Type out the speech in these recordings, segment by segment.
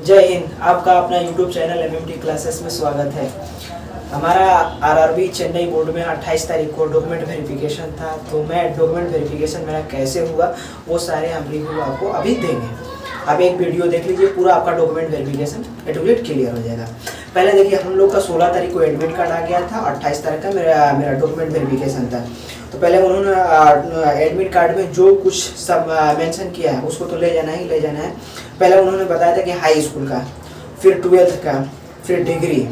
जय हिंद। आपका अपना YouTube चैनल MMT क्लासेस में स्वागत है। हमारा आरआरबी चेन्नई बोर्ड में 28 तारीख को डॉक्यूमेंट वेरिफिकेशन था, तो मैं डॉक्यूमेंट वेरिफिकेशन मेरा कैसे हुआ वो सारे हम रिव्यू आपको अभी देंगे। आप एक वीडियो देख लीजिए, पूरा आपका डॉक्यूमेंट वेरिफिकेशन एटोमेट क्लियर हो जाएगा। पहले देखिए, हम लोग का 16 तारीख को एडमिट कार्ड आ गया था, 28 तारीख का मेरा डॉक्यूमेंट वेरिफिकेशन था। तो पहले उन्होंने एडमिट कार्ड में जो कुछ सब मेंशन किया है उसको तो ले जाना है। पहले उन्होंने बताया था कि हाई स्कूल का, फिर 12th का, फिर डिग्री,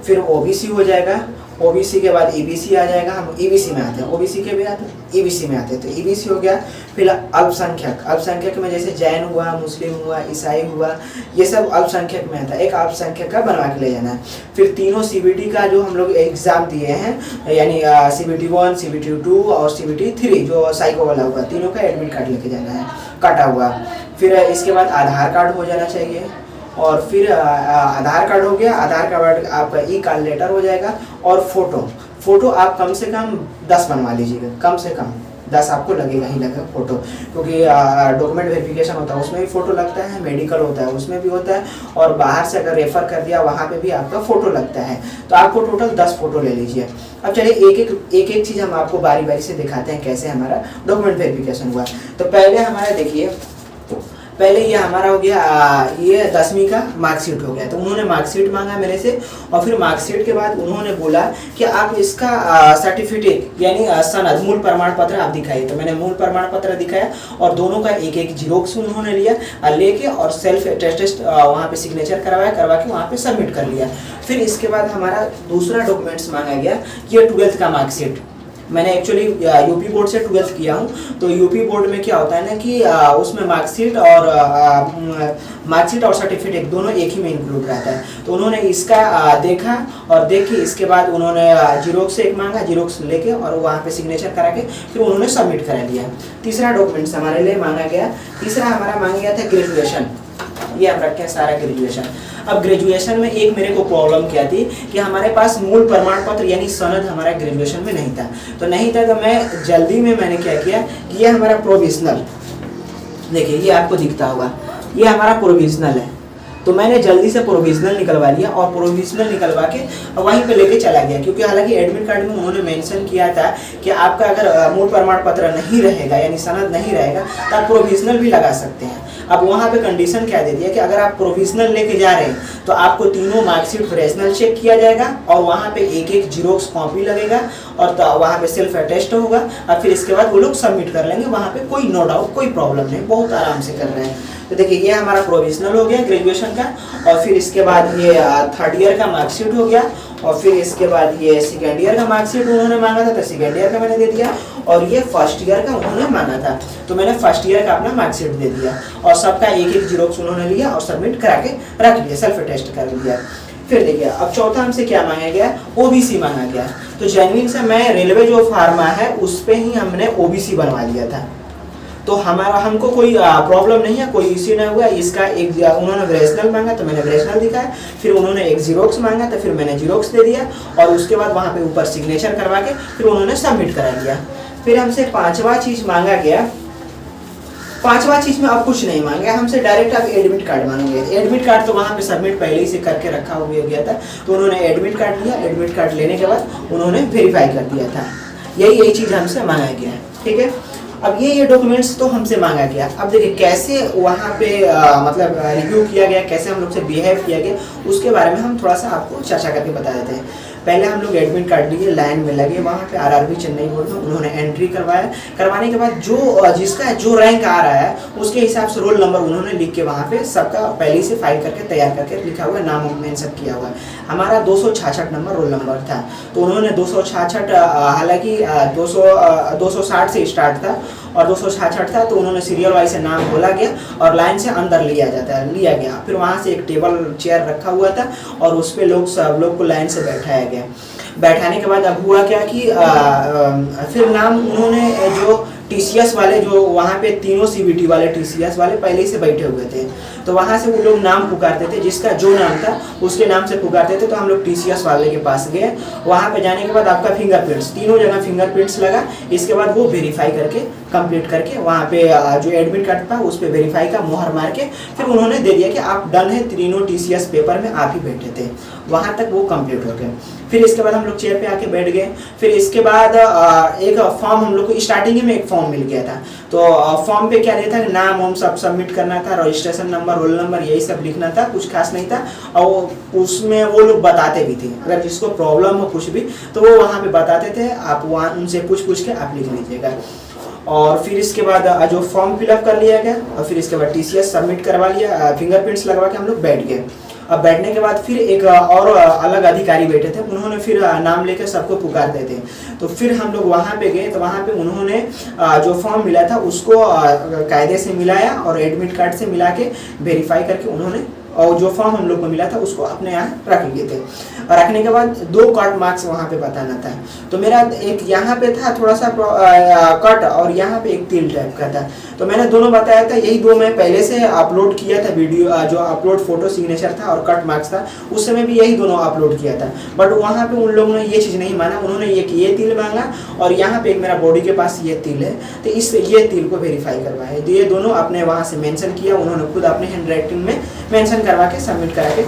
फिर ओबीसी हो जाएगा। ओबीसी के बाद ईबीसी आ जाएगा। हम ईबीसी में आते हैं, ओबीसी के भी आते हैं, ईबीसी में आते हैं। तो ईबीसी हो गया। फिर अल्पसंख्यक में जैसे जैन हुआ, मुस्लिम हुआ, ईसाई हुआ, ये सब अल्पसंख्यक में आता है। एक अल्पसंख्यक का बनवा के ले जाना है। फिर तीनों सीबीटी का जो हम लोग एग्जाम दिए हैं, यानी CBT 1, CBT 2 और CBT 3 जो साइको वाला हुआ, तीनों का एडमिट कार्ड लेके जाना है काटा हुआ। फिर इसके बाद आधार कार्ड हो जाना चाहिए, और फिर आधार कार्ड हो गया। आधार कार्ड आपका ई-कॉल लेटर हो जाएगा। और फोटो आप कम से कम 10 बनवा लीजिएगा, कम से कम 10 आपको लगेगा फोटो, क्योंकि डॉक्यूमेंट वेरिफिकेशन होता है उसमें भी फ़ोटो लगता है, मेडिकल होता है उसमें भी होता है, और बाहर से अगर रेफ़र कर दिया वहाँ पे भी आपका फ़ोटो लगता है। तो आपको टोटल 10 फ़ोटो ले लीजिए। अब चलिए एक एक चीज़ हम आपको बारी बारी से दिखाते हैं कैसे हमारा डॉक्यूमेंट वेरिफिकेशन हुआ। तो पहले हमारा देखिए, पहले ये हमारा हो गया, ये 10वीं का मार्कशीट हो गया। तो उन्होंने मार्कशीट मांगा मेरे से, और फिर मार्कशीट के बाद उन्होंने बोला कि आप इसका सर्टिफिकेट यानी सनद, मूल प्रमाण पत्र आप दिखाइए। तो मैंने मूल प्रमाण पत्र दिखाया, और दोनों का एक एक जीरोक्स उन्होंने लिया, लेके और सेल्फ टेस्ट वहाँ पे सिग्नेचर करवा के वहाँ पे सबमिट कर लिया। फिर इसके बाद हमारा दूसरा डॉक्यूमेंट्स मांगा गया, ये 12th का मार्कशीट। मैंने एक्चुअली यूपी बोर्ड से 12th किया हूँ। तो यूपी बोर्ड में क्या होता है ना कि उसमें मार्कशीट और सर्टिफिकेट दोनों एक ही में इंक्लूड रहता है। तो उन्होंने इसका देखा, और देख के इसके बाद उन्होंने जीरोक्स एक मांगा, जीरोक्स लेके और वहाँ पे सिग्नेचर करा के फिर उन्होंने सबमिट करा दिया। तीसरा डॉक्यूमेंट्स हमारे लिए मांगा गया, तीसरा हमारा मांगा गया था ग्रेजुएशन। ये आप रखें सारा ग्रेजुएशन। अब ग्रेजुएशन में एक मेरे को प्रॉब्लम क्या थी कि हमारे पास मूल प्रमाण पत्र यानी सनद हमारा ग्रेजुएशन में नहीं था। तो मैं जल्दी में मैंने क्या किया, ये हमारा प्रोविजनल, देखिए ये आपको दिखता होगा, ये हमारा प्रोविजनल है। तो मैंने जल्दी से प्रोविजनल निकलवा लिया, और प्रोविजनल निकलवा के वहीं पे लेके चला गया, क्योंकि हालांकि एडमिट कार्ड में उन्होंने मेंशन किया था कि आपका अगर मूल प्रमाण पत्र नहीं रहेगा यानी सनद नहीं रहेगा तो आप प्रोविजनल भी लगा सकते हैं। अब वहाँ पे कंडीशन क्या दे दिया कि अगर आप प्रोविजनल लेके जा रहे हैं तो आपको तीनों मार्कशीट प्रोविजनल चेक किया जाएगा, और वहाँ पे एक एक जीरोक्स कॉपी लगेगा, और तो वहाँ पे सेल्फ अटेस्ट होगा, और फिर इसके बाद वो लोग सबमिट कर लेंगे। वहाँ पे कोई नो डाउट, कोई प्रॉब्लम नहीं, बहुत आराम से कर रहे हैं। तो देखिए ये हमारा प्रोविजनल हो गया ग्रेजुएशन का, और फिर इसके बाद ये 3rd ईयर का मार्कशीट हो गया, और फिर इसके बाद ये 2nd ईयर का मार्कशीट उन्होंने मांगा था, तो 2nd ईयर का मैंने दे दिया, और ये 1st ईयर का उन्होंने मांगा था, तो मैंने 1st ईयर का अपना मार्कशीट दे दिया, और सबका एक एक जीरोक्स उन्होंने लिया और सबमिट करा के रख लिया, सेल्फ टेस्ट कर लिया। फिर देखिए, अब चौथा हमसे क्या मांगा गया, ओबीसी मांगा गया। तो जेन्युइन से मैं रेलवे जो फार्मा है उस पर ही हमने ओबीसी बनवा लिया था, तो हमको कोई प्रॉब्लम नहीं है, कोई इश्यू नहीं हुआ। इसका एक उन्होंने वेरिएशनल मांगा तो मैंने वेरिएशनल दिखाया, फिर उन्होंने एक जीरोक्स मांगा तो फिर मैंने जीरोक्स दे दिया, और उसके बाद वहाँ पे ऊपर सिग्नेचर करवा के फिर उन्होंने सबमिट करा दिया। फिर हमसे 5वां चीज़ मांगा गया। 5वां चीज़ में अब कुछ नहीं मांगा हमसे, डायरेक्ट आप एडमिट कार्ड मांगेंगे। एडमिट कार्ड तो वहाँ पे सबमिट पहले ही से करके रखा हुआ गया था, तो उन्होंने एडमिट कार्ड लिया। एडमिट कार्ड लेने के बाद उन्होंने वेरीफाई कर दिया था। यही चीज़ हमसे मांगा गया है, ठीक है। अब ये डॉक्यूमेंट्स तो हमसे मांगा गया। अब देखिए कैसे वहाँ पे मतलब रिव्यू किया गया, कैसे हम लोग से बिहेव किया गया, उसके बारे में हम थोड़ा सा आपको चर्चा करके बता देते हैं। पहले हम लोग एडमिट कार्ड लिए, लाइन में लगे वहाँ पे आरआरबी चेन्नई बोर्ड में, उन्होंने एंट्री करवाया। करवाने के बाद जिसका जो रैंक आ रहा है उसके हिसाब से रोल नंबर उन्होंने लिख के वहाँ पे सबका पहले से फाइल करके तैयार करके लिखा हुआ है, नाम मेंशन किया हुआ है। हमारा 266 नंबर रोल नंबर था, तो उन्होंने 266, हालांकि 260 से स्टार्ट था और 266 था, तो उन्होंने सीरियल वाइज से नाम बोला गया और लाइन से अंदर लिया गया। फिर वहाँ से एक टेबल चेयर रखा हुआ था, और उस पर सब लोग को लाइन से बैठाया गया। बैठाने के बाद अब हुआ क्या कि फिर नाम उन्होंने जो टीसीएस वाले, जो वहाँ पे तीनों सीबीटी वाले टीसीएस वाले पहले ही से बैठे हुए थे, तो वहाँ से वो लोग नाम पुकारते थे, जिसका जो नाम था उसके नाम से पुकारते थे। तो हम लोग टीसीएस वाले के पास गए। वहाँ पे जाने के बाद आपका फिंगरप्रिंट्स, तीनों जगह फिंगरप्रिंट्स लगा। इसके बाद वो वेरीफाई करके कंप्लीट करके वहाँ पे जो एडमिट कार्ड था उस पर वेरीफाई का मोहर मार के फिर उन्होंने दे दिया कि आप डन है, तीनों TCS पेपर में आप ही बैठे थे। वहाँ तक वो कंप्लीट हो गए। फिर इसके बाद हम लोग चेयर पे आके बैठ गए। फिर इसके बाद एक फॉर्म हम लोग को स्टार्टिंग में एक फॉर्म मिल गया था। तो फॉर्म पे क्या दिया था, नाम हम सब सबमिट करना था, रजिस्ट्रेशन नंबर, रोल नंबर, यही सब लिखना था, कुछ खास नहीं था। और उसमें वो लोग बताते भी थे, अगर जिसको प्रॉब्लम हो कुछ भी तो वो वहाँ पे बताते थे, आप वहाँ उनसे पूछ के आप लिख लीजिएगा। और फिर इसके बाद जो फॉर्म फिलअप कर लिया गया और फिर इसके बाद TCS सबमिट करवा लिया, फिंगरप्रिंट्स लगवा के हम लोग बैठ गए। अब बैठने के बाद फिर एक और अलग अधिकारी बैठे थे, उन्होंने फिर नाम लेकर सबको पुकारते थे। तो फिर हम लोग वहाँ पे गए, तो वहाँ पे उन्होंने जो फॉर्म मिला था उसको कायदे से मिलाया और एडमिट कार्ड से मिला के वेरीफाई करके उन्होंने, और जो फॉर्म हम लोग को मिला था उसको अपने यहाँ रख लिए थे। और रखने के बाद 2 कट मार्क्स वहाँ पे बताना था। तो मेरा एक यहाँ पे था थोड़ा सा कट और यहाँ पे एक तिल टाइप का था। तो मैंने दोनों बताया था, यही 2 मैं पहले से अपलोड किया था वीडियो, जो अपलोड फोटो सिग्नेचर था और कट मार्क्स था, उस समय भी यही दोनों अपलोड किया था। बट वहाँ पे उन लोगों ने ये चीज़ नहीं माना, उन्होंने ये तिल मांगा और यहाँ पे एक मेरा बॉडी के पास ये तिल है, तो ये तिल को वेरीफाई करवाया। तो ये दोनों अपने वहाँ से मेंशन किया, उन्होंने खुद अपने हैंड राइटिंग में मेंशन करवा के सबमिट करा के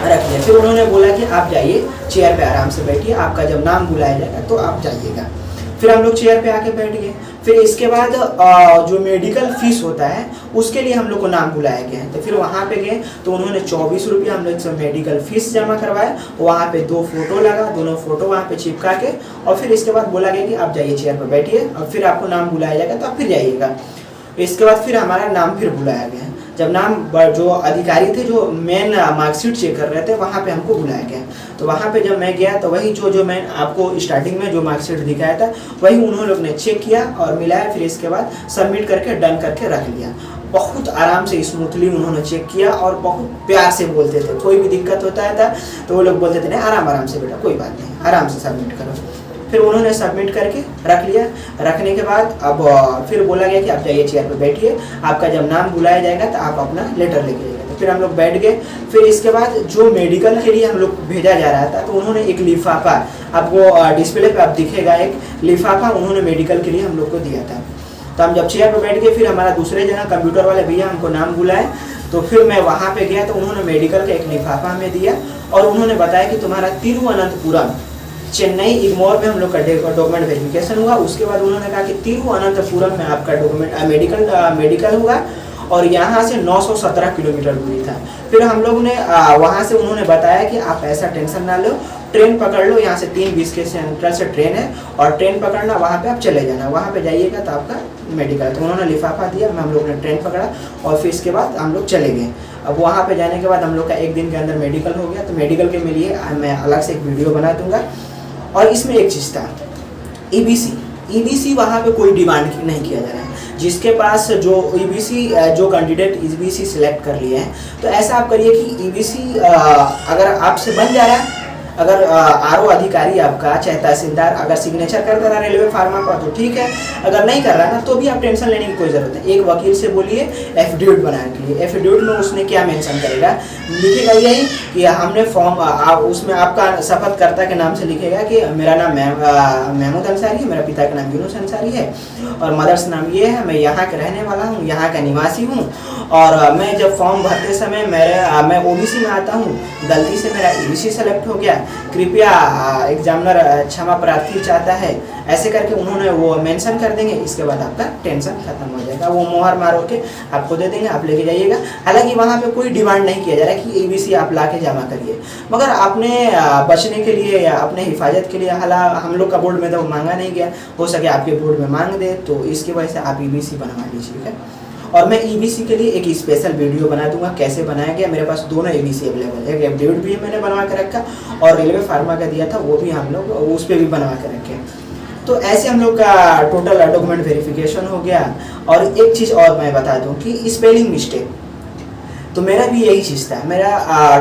रख लिया। फिर उन्होंने बोला कि आप जाइए चेयर पे आराम से बैठिए, आपका जब नाम बुलाया जाएगा तो आप जाइएगा। फिर हम लोग चेयर पे आके बैठ गए। फिर इसके बाद जो मेडिकल फीस होता है उसके लिए हम लोग को नाम बुलाया गया। तो फिर वहाँ पे गए तो उन्होंने 24 रुपया हम लोग से मेडिकल फीस जमा करवाया। वहाँ पे 2 फोटो लगा, दोनों फोटो वहाँ पे चिपका के और फिर इसके बाद बोला गया कि आप जाइए चेयर पर बैठिए और फिर आपको नाम बुलाया जाएगा तो आप फिर जाइएगा। इसके बाद फिर हमारा नाम फिर बुलाया गया। जब नाम जो अधिकारी थे जो मेन मार्कशीट चेक कर रहे थे वहाँ पे हमको बुलाया गया। तो वहाँ पे जब मैं गया तो वही जो मैं आपको स्टार्टिंग में जो मार्कशीट दिखाया था वही उन्होंने लोग ने चेक किया और मिलाया, फिर इसके बाद सबमिट करके डन करके रख लिया। बहुत आराम से स्मूथली उन्होंने चेक किया और बहुत प्यार से बोलते थे। कोई भी दिक्कत होता था तो वो लोग बोलते थे नहीं आराम से बेटा, कोई बात नहीं, आराम से सबमिट करो। फिर उन्होंने सबमिट करके रख लिया। रखने के बाद अब फिर बोला गया कि आप जाइए चेयर पर बैठिए, आपका जब नाम बुलाया जाएगा तो आप अपना लेटर लेके जाइएगा। तो फिर हम लोग बैठ गए। फिर इसके बाद जो मेडिकल के लिए हम लोग भेजा जा रहा था तो उन्होंने एक लिफाफा, आपको डिस्प्ले पे आप दिखेगा एक लिफाफा उन्होंने मेडिकल के लिए हम लोग को दिया था। तो हम जब चेयर पर बैठ गए फिर हमारा दूसरे जगह कंप्यूटर वाले भैया हमको नाम बुलाए। तो फिर मैं वहाँ पे गया तो उन्होंने मेडिकल का एक लिफाफा हमें दिया और उन्होंने बताया कि तुम्हारा तिरुवनंतपुरम चेन्नई इग्मोर में हम लोग का डॉक्यूमेंट वेरिफिकेशन हुआ। उसके बाद उन्होंने कहा कि तिरुवनंतपुरम में आपका डॉक्यूमेंट मेडिकल हुआ और यहाँ से 917 किलोमीटर दूरी था। फिर हम लोग ने वहाँ से उन्होंने बताया कि आप ऐसा टेंशन ना लो, ट्रेन पकड़ लो, यहाँ से 3:20 के सेंट्रल से ट्रेन है और ट्रेन पकड़ना, वहाँ पे आप चले जाना, वहाँ पे जाइएगा तो आपका मेडिकल। तो उन्होंने लिफाफा दिया, हम लोग ने ट्रेन पकड़ा और फिर इसके बाद हम लोग चले गए। अब वहाँ पे जाने के बाद हम लोग का 1 दिन के अंदर मेडिकल हो गया। तो मेडिकल के लिए मैं अलग से एक वीडियो बना दूंगा। और इसमें एक चीज़ था EBC वहाँ पे कोई डिमांड नहीं किया जा रहा है। जिसके पास जो EBC जो कैंडिडेट EBC सिलेक्ट कर लिए हैं तो ऐसा आप करिए कि EBC अगर आपसे बन जा रहा है, अगर RO अधिकारी आपका चाहे तहसीलदार अगर सिग्नेचर कर रहा है रेलवे फार्मा का तो ठीक है, अगर नहीं कर रहा ना तो भी आप टेंशन लेने की कोई ज़रूरत है। एक वकील से बोलिए एफिडेविट बनाने के लिए। एफिडेविट में उसने क्या मेंशन करेगा, लिखेगा यही कि हमने फॉर्म उसमें आपका शपथकर्ता के नाम से लिखेगा कि मेरा नाम महमूद अंसारी है, मेरा पिता का नाम यूनुस अंसारी है और मदर्स नाम ये है, मैं यहाँ का रहने वाला हूँ, यहाँ का निवासी हूँ और मैं जब फॉर्म भरते समय मैं OBC में आता हूँ, गलती से मेरा EBC सेलेक्ट हो गया, कृपया एग्जामिनर क्षमा प्रार्थी चाहता है। ऐसे करके उन्होंने वो मेंशन कर देंगे। इसके बाद आपका टेंशन खत्म हो जाएगा। वो मोहर मारो के आपको दे देंगे, आप लेके जाइएगा। हालांकि वहाँ पे कोई डिमांड नहीं किया जा रहा है कि EBC आप ला के जमा करिए, मगर अपने बचने के लिए या अपने हिफाजत के लिए हम लोग का बोर्ड में तो मांगा नहीं गया, हो सके आपके बोर्ड में मांग दे, तो इसकी वजह से आप EBC बनवा लीजिएगा। और मैं EBC के लिए एक स्पेशल वीडियो बना दूंगा कैसे बनाया गया। मेरे पास दोनों EBC अवेलेबल है, एक एफिडेविट भी मैंने बनवा के रखा और रेलवे फार्मा का दिया था वो भी हम लोग उस पर भी बनवा के रखे। तो ऐसे हम लोग का टोटल डॉक्यूमेंट वेरिफिकेशन हो गया। और एक चीज़ और मैं बता दूं कि स्पेलिंग मिस्टेक, तो मेरा भी यही चीज़ था। मेरा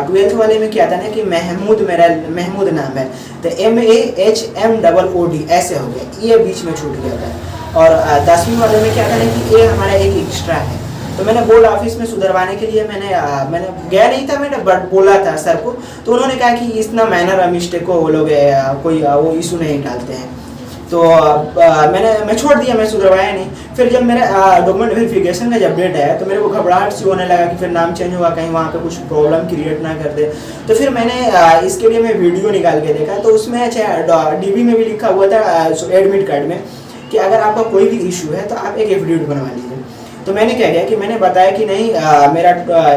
12th वाले में क्या था ना कि महमूद नाम है तो MAHMOOD ऐसे हो गया, ये बीच में छूट गया था। और 10वीं वाले में क्या था ना कि ये हमारा एक एक्स्ट्रा है। तो मैंने बोर्ड ऑफिस में सुधरवाने के लिए मैंने गया नहीं था, मैंने बट बोला था सर को, तो उन्होंने कहा कि इतना माइनर मिस्टेक को वो लोग कोई वो इशू नहीं डालते हैं। तो मैं छोड़ दिया, मैं सुधरवाया नहीं। फिर जब मेरा डॉक्यूमेंट वेरिफिकेशन का जब डेट आया तो मेरे को घबराहट सी होने लगा कि फिर नाम चेंज होगा, कहीं वहाँ पे कुछ प्रॉब्लम क्रिएट ना कर दे। तो फिर मैंने इसके लिए मैं वीडियो निकाल के देखा, तो उसमें अच्छा डीबी में भी लिखा हुआ था एडमिट कार्ड में कि अगर आपका कोई भी इशू है तो आप एक एफिडेविट बनवा लीजिए। तो मैंने क्या किया कि मैंने बताया कि नहीं, मेरा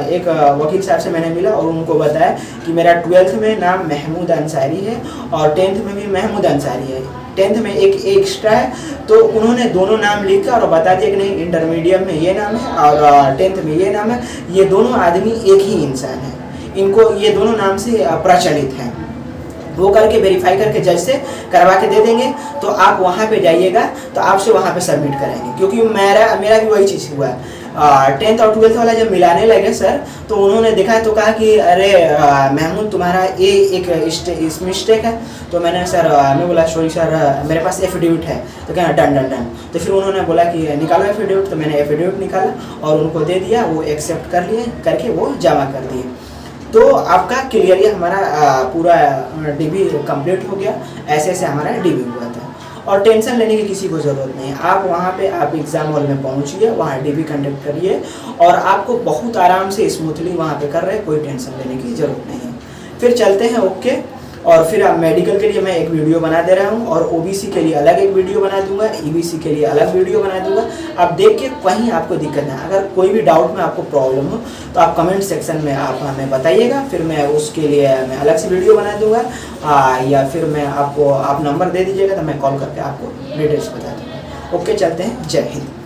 एक वकील साहब से मैंने मिला और उनको बताया कि मेरा 12th में नाम महमूद अंसारी है और 10th में भी महमूद अंसारी है, 10th में एक एक्स्ट्रा है। तो उन्होंने दोनों नाम लिख कर और बता दिया कि नहीं, इंटरमीडिएट में ये नाम है और 10th में ये नाम है, ये दोनों आदमी एक ही इंसान है, इनको ये दोनों नाम से प्रचलित हैं। वो करके वेरीफाई करके जज से करवा के दे देंगे। तो आप वहाँ पे जाइएगा तो आपसे वहाँ पे सबमिट कराएंगे, क्योंकि मेरा भी वही चीज़ हुआ है। 10th और 12th वाला जब मिलाने लगे सर, तो उन्होंने देखा तो कहा कि अरे महमूद तुम्हारा ये एक मिस्टेक है। तो मैंने मैं बोला सॉरी सर, मेरे पास एफिडेविट है। तो क्या डन डन डन। तो फिर उन्होंने बोला कि निकालो एफिडेविट। तो मैंने एफिडेविट निकाला और उनको दे दिया, वो एक्सेप्ट कर लिए, करके वो जमा कर दिए। तो आपका क्लियरली हमारा पूरा डीबी कंप्लीट हो गया। ऐसे ऐसे हमारा डीबी हुआ था और टेंशन लेने की किसी को ज़रूरत नहीं है। आप वहाँ पे आप एग्ज़ाम हॉल में पहुँचिए, वहाँ डीबी कंडक्ट करिए और आपको बहुत आराम से स्मूथली वहाँ पे कर रहे हैं, कोई टेंशन लेने की ज़रूरत नहीं है। फिर चलते हैं ओके। और फिर आप मेडिकल के लिए मैं एक वीडियो बना दे रहा हूँ और ओबीसी के लिए अलग एक वीडियो बना दूंगा, ईबीसी के लिए अलग वीडियो बना दूंगा। आप देख के कहीं आपको दिक्कत ना, अगर कोई भी डाउट में आपको प्रॉब्लम हो तो आप कमेंट सेक्शन में आप हमें बताइएगा, फिर मैं उसके लिए मैं अलग से वीडियो बना दूंगा या फिर मैं आप नंबर दे दीजिएगा तो मैं कॉल करके आपको डिटेल्स बता दूँगा। ओके, चलते हैं। जय हिंद।